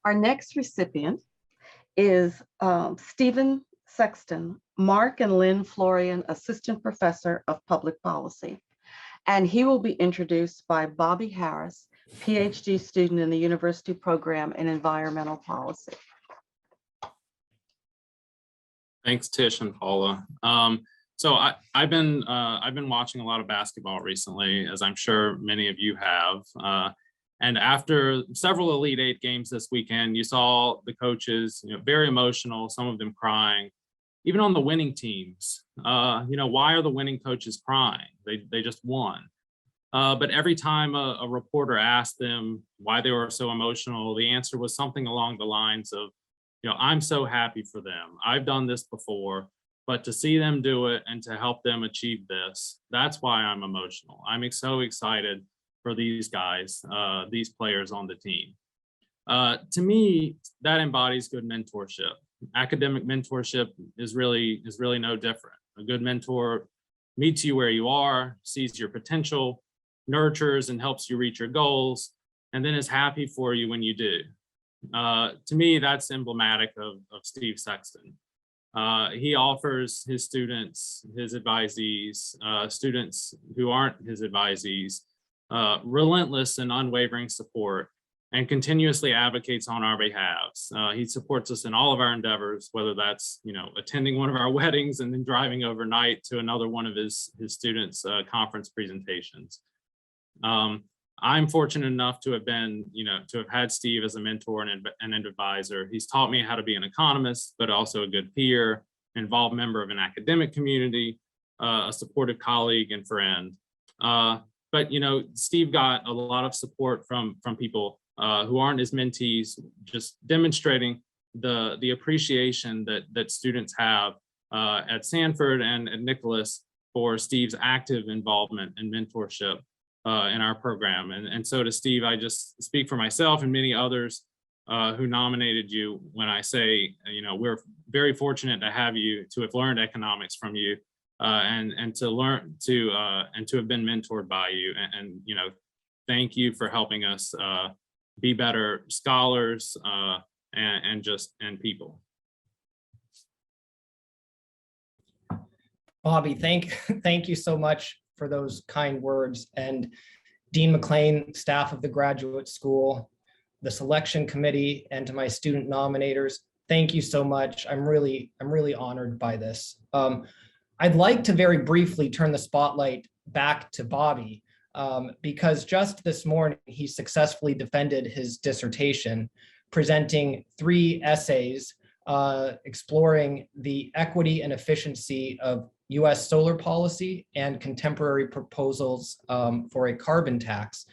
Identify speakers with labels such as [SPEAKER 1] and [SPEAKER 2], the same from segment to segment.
[SPEAKER 1] Our next recipient is Stephen Sexton, Mark and Lynn Florian Assistant Professor of Public Policy. And he will be introduced by Bobby Harris, PhD student in the University Program in Environmental Policy.
[SPEAKER 2] Thanks, Tish and Paula. So I've been watching a lot of basketball recently, as I'm sure many of you have. And after several Elite Eight games this weekend, you saw the coaches, very emotional, some of them crying, even on the winning teams. Why are the winning coaches crying? They just won. But every time a reporter asked them why they were so emotional, the answer was something along the lines of, I'm so happy for them. I've done this before, but to see them do it and to help them achieve this, that's why I'm emotional. I'm so excited for these guys, these players on the team. To me, that embodies good mentorship. Academic mentorship is really no different. A good mentor meets you where you are, sees your potential, nurtures and helps you reach your goals, and then is happy for you when you do. To me, that's emblematic of Steve Sexton. He offers his students, his advisees, students who aren't his advisees, relentless and unwavering support, and continuously advocates on our behalves. He supports us in all of our endeavors, whether that's attending one of our weddings and then driving overnight to another one of his students' conference presentations. I'm fortunate enough to have been, to have had Steve as a mentor and an advisor. He's taught me how to be an economist, but also a good peer, involved member of an academic community, a supportive colleague and friend. But Steve got a lot of support from people who aren't his mentees, just demonstrating the appreciation that students have at Sanford and at Nicholas for Steve's active involvement and mentorship in our program. And so to Steve, I just speak for myself and many others who nominated you when I say, we're very fortunate to have you, to have learned economics from you, and to learn to and to have been mentored by you. And thank you for helping us be better scholars and people.
[SPEAKER 3] Bobby, thank you so much for those kind words. And Dean McLean, staff of the graduate school, the selection committee, and to my student nominators, thank you so much. I'm really honored by this. I'd like to very briefly turn the spotlight back to Bobby, because just this morning, he successfully defended his dissertation, presenting 3 essays exploring the equity and efficiency of US solar policy and contemporary proposals for a carbon tax.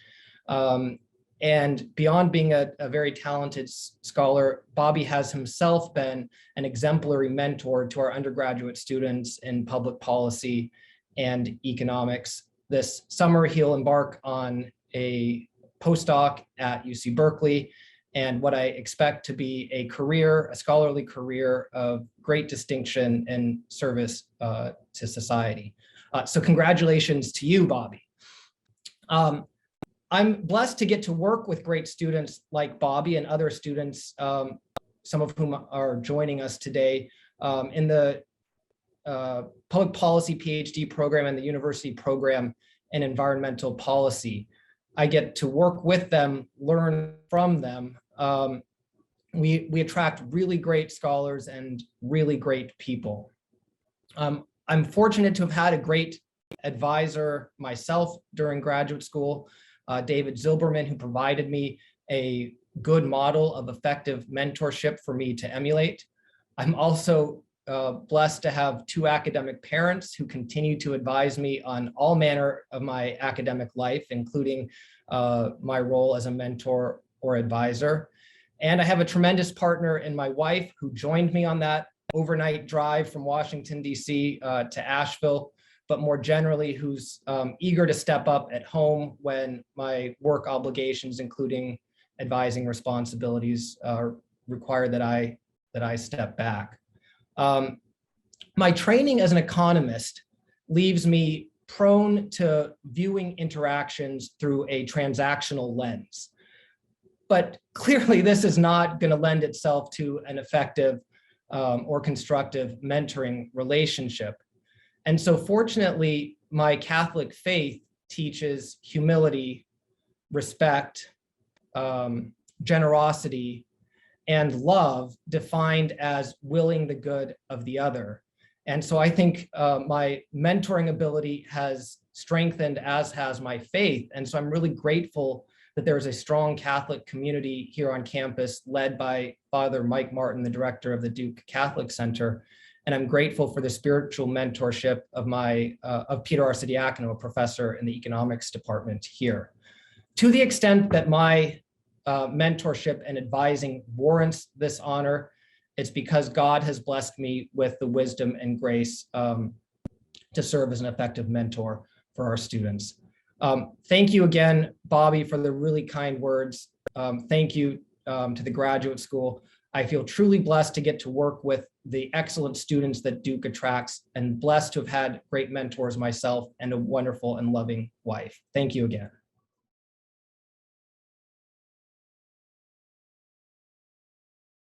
[SPEAKER 3] And beyond being a very talented scholar, Bobby has himself been an exemplary mentor to our undergraduate students in public policy and economics. This summer, he'll embark on a postdoc at UC Berkeley, and what I expect to be a scholarly career of great distinction and service to society. So congratulations to you, Bobby. I'm blessed to get to work with great students like Bobby and other students, some of whom are joining us today in the public policy PhD program and the university program in environmental policy. I get to work with them, learn from them. We attract really great scholars and really great people. I'm fortunate to have had a great advisor myself during graduate school, David Zilberman, who provided me a good model of effective mentorship for me to emulate. I'm also blessed to have 2 academic parents who continue to advise me on all manner of my academic life, including my role as a mentor or advisor. And I have a tremendous partner in my wife who joined me on that overnight drive from Washington, D.C. To Asheville, but more generally, who's eager to step up at home when my work obligations, including advising responsibilities, require that I step back. My training as an economist leaves me prone to viewing interactions through a transactional lens. But clearly this is not going to lend itself to an effective or constructive mentoring relationship. And so fortunately, my Catholic faith teaches humility, respect, generosity, and love defined as willing the good of the other. And so I think my mentoring ability has strengthened, as has my faith. And so I'm really grateful that there is a strong Catholic community here on campus led by Father Mike Martin, the director of the Duke Catholic Center. And I'm grateful for the spiritual mentorship of Peter Arcidiacono, a professor in the economics department here. To the extent that my mentorship and advising warrants this honor, it's because God has blessed me with the wisdom and grace to serve as an effective mentor for our students. Thank you again, Bobby, for the really kind words. Thank you to the graduate school. I feel truly blessed to get to work with the excellent students that Duke attracts, and blessed to have had great mentors myself and a wonderful and loving wife. Thank you again.